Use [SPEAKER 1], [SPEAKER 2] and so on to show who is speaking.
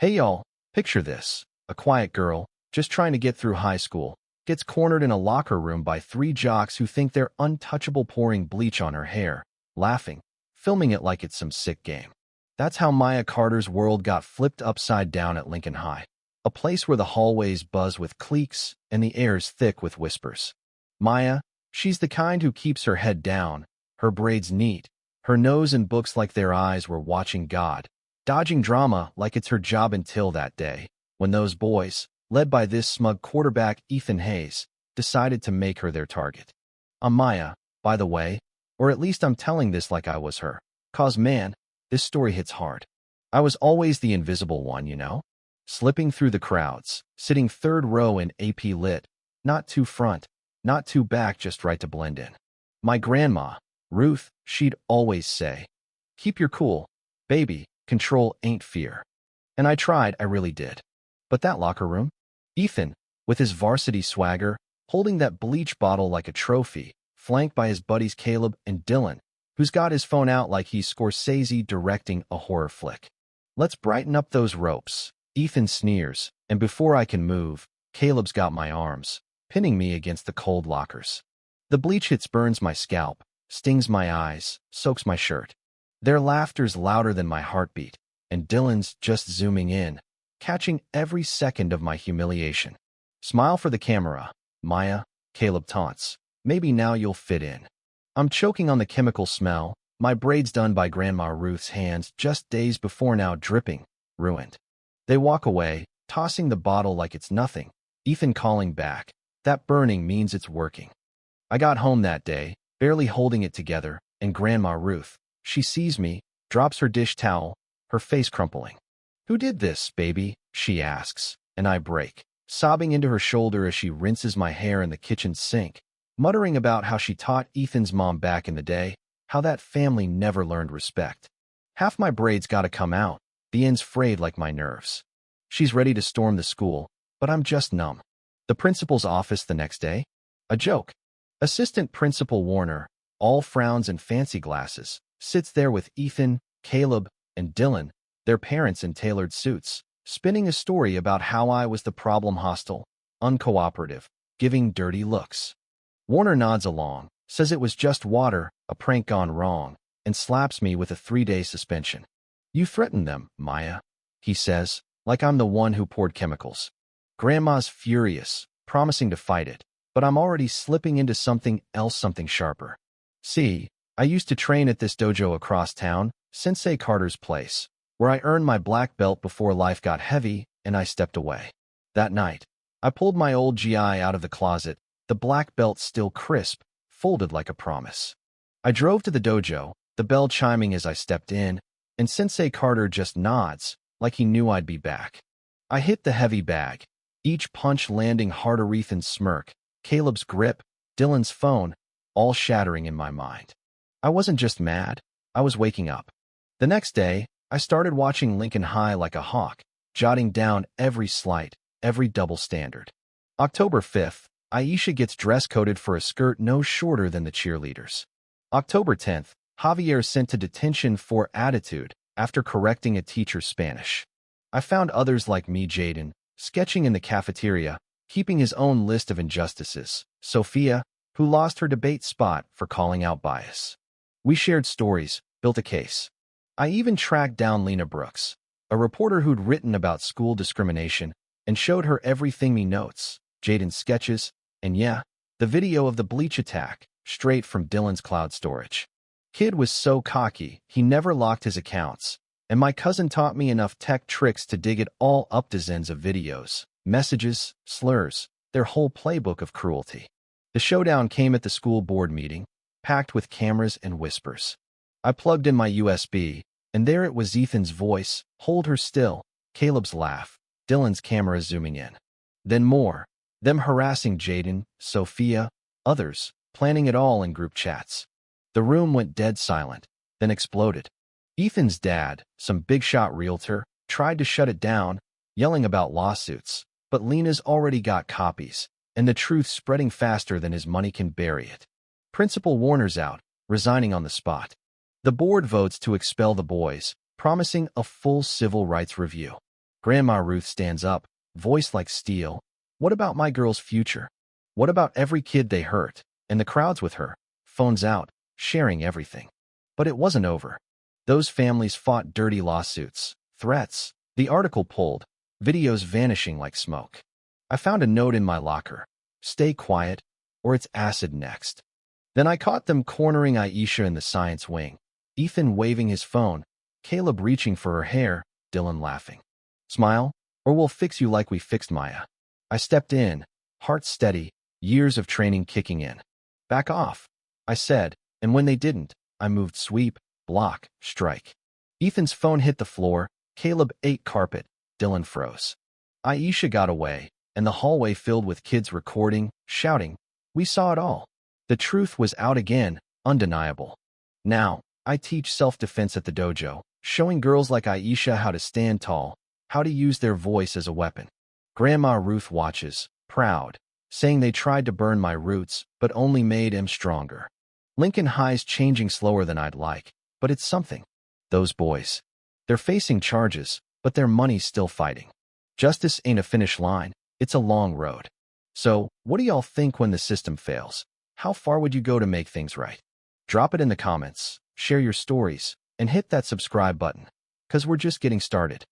[SPEAKER 1] Hey y'all, picture this. A quiet girl, just trying to get through high school, gets cornered in a locker room by three jocks who think they're untouchable, pouring bleach on her hair, laughing, filming it like it's some sick game. That's how Maya Carter's world got flipped upside down at Lincoln High, a place where the hallways buzz with cliques and the air's thick with whispers. Maya, she's the kind who keeps her head down, her braids neat, her nose in books like their eyes were watching God, dodging drama like it's her job until that day, when those boys, led by this smug quarterback Ethan Hayes, decided to make her their target. I'm Maya, by the way, or at least I'm telling this like I was her. 'Cause man, this story hits hard. I was always the invisible one, you know? Slipping through the crowds, sitting third row in AP Lit, not too front, not too back, just right to blend in. My grandma, Ruth, she'd always say, "Keep your cool, baby, control ain't fear." And I tried, I really did. But that locker room? Ethan, with his varsity swagger, holding that bleach bottle like a trophy, flanked by his buddies Caleb and Dylan, who's got his phone out like he's Scorsese directing a horror flick. "Let's brighten up those ropes," Ethan sneers, and before I can move, Caleb's got my arms, pinning me against the cold lockers. The bleach hits burns my scalp, stings my eyes, soaks my shirt. Their laughter's louder than my heartbeat, and Dylan's just zooming in, catching every second of my humiliation. "Smile for the camera, Maya," Caleb taunts. "Maybe now you'll fit in." I'm choking on the chemical smell, my braids done by Grandma Ruth's hands just days before, now dripping, ruined. They walk away, tossing the bottle like it's nothing, Ethan calling back, "That burning means it's working." I got home that day, barely holding it together, and Grandma Ruth, she sees me, drops her dish towel, her face crumpling. "Who did this, baby?" she asks, and I break, sobbing into her shoulder as she rinses my hair in the kitchen sink, muttering about how she taught Ethan's mom back in the day, how that family never learned respect. Half my braids gotta come out, the ends frayed like my nerves. She's ready to storm the school, but I'm just numb. The principal's office the next day? A joke. Assistant Principal Warner, all frowns and fancy glasses, sits there with Ethan, Caleb, and Dylan, their parents in tailored suits, spinning a story about how I was the problem, hostile, uncooperative, giving dirty looks. Warner nods along, says it was just water, a prank gone wrong, and slaps me with a 3-day suspension. "You threatened them, Maya," he says, like I'm the one who poured chemicals. Grandma's furious, promising to fight it, but I'm already slipping into something else, something sharper. "See, I used to train at this dojo across town, Sensei Carter's place, where I earned my black belt before life got heavy and I stepped away. That night, I pulled my old GI out of the closet, the black belt still crisp, folded like a promise. I drove to the dojo, the bell chiming as I stepped in, and Sensei Carter just nods, like he knew I'd be back. I hit the heavy bag, each punch landing harder. Ethan's smirk, Caleb's grip, Dylan's phone, all shattering in my mind. I wasn't just mad, I was waking up. The next day, I started watching Lincoln High like a hawk, jotting down every slight, every double standard. October 5th, Aisha gets dress-coded for a skirt no shorter than the cheerleaders. October 10th, Javier sent to detention for attitude after correcting a teacher's Spanish. I found others like me, Jaden, sketching in the cafeteria, keeping his own list of injustices. Sophia, who lost her debate spot for calling out bias. We shared stories, built a case. I even tracked down Lena Brooks, a reporter who'd written about school discrimination, and showed her everything, me notes, Jaden's sketches, and yeah, the video of the bleach attack, straight from Dylan's cloud storage. Kid was so cocky, he never locked his accounts, and my cousin taught me enough tech tricks to dig it all up, dozens of videos, messages, slurs, their whole playbook of cruelty. The showdown came at the school board meeting, packed with cameras and whispers. I plugged in my USB, and there it was, Ethan's voice, "Hold her still," Caleb's laugh, Dylan's camera zooming in. Then more, them harassing Jaden, Sophia, others, planning it all in group chats. The room went dead silent, then exploded. Ethan's dad, some big-shot realtor, tried to shut it down, yelling about lawsuits, but Lena's already got copies, and the truth spreading faster than his money can bury it. Principal Warner's out, resigning on the spot. The board votes to expel the boys, promising a full civil rights review. Grandma Ruth stands up, voice like steel. What about my girl's future? What about every kid they hurt? And the crowds with her, phones out, sharing everything. But it wasn't over. Those families fought dirty lawsuits, threats, the article pulled, videos vanishing like smoke. I found a note in my locker. Stay quiet, or it's acid next. Then I caught them cornering Aisha in the science wing. Ethan waving his phone, Caleb reaching for her hair, Dylan laughing. Smile, or we'll fix you like we fixed Maya. I stepped in, heart steady, years of training kicking in. Back off, I said, and when they didn't, I moved sweep, block, strike. Ethan's phone hit the floor, Caleb ate carpet, Dylan froze. Aisha got away, and the hallway filled with kids recording, shouting. We saw it all. The truth was out again, undeniable. Now, I teach self-defense at the dojo, showing girls like Aisha how to stand tall, how to use their voice as a weapon. Grandma Ruth watches, proud, saying they tried to burn my roots, but only made them stronger. Lincoln High's changing slower than I'd like, but it's something. Those boys. They're facing charges, but their money's still fighting. Justice ain't a finish line, it's a long road. So, what do y'all think when the system fails? How far would you go to make things right? Drop it in the comments, share your stories, and hit that subscribe button, 'cause we're just getting started.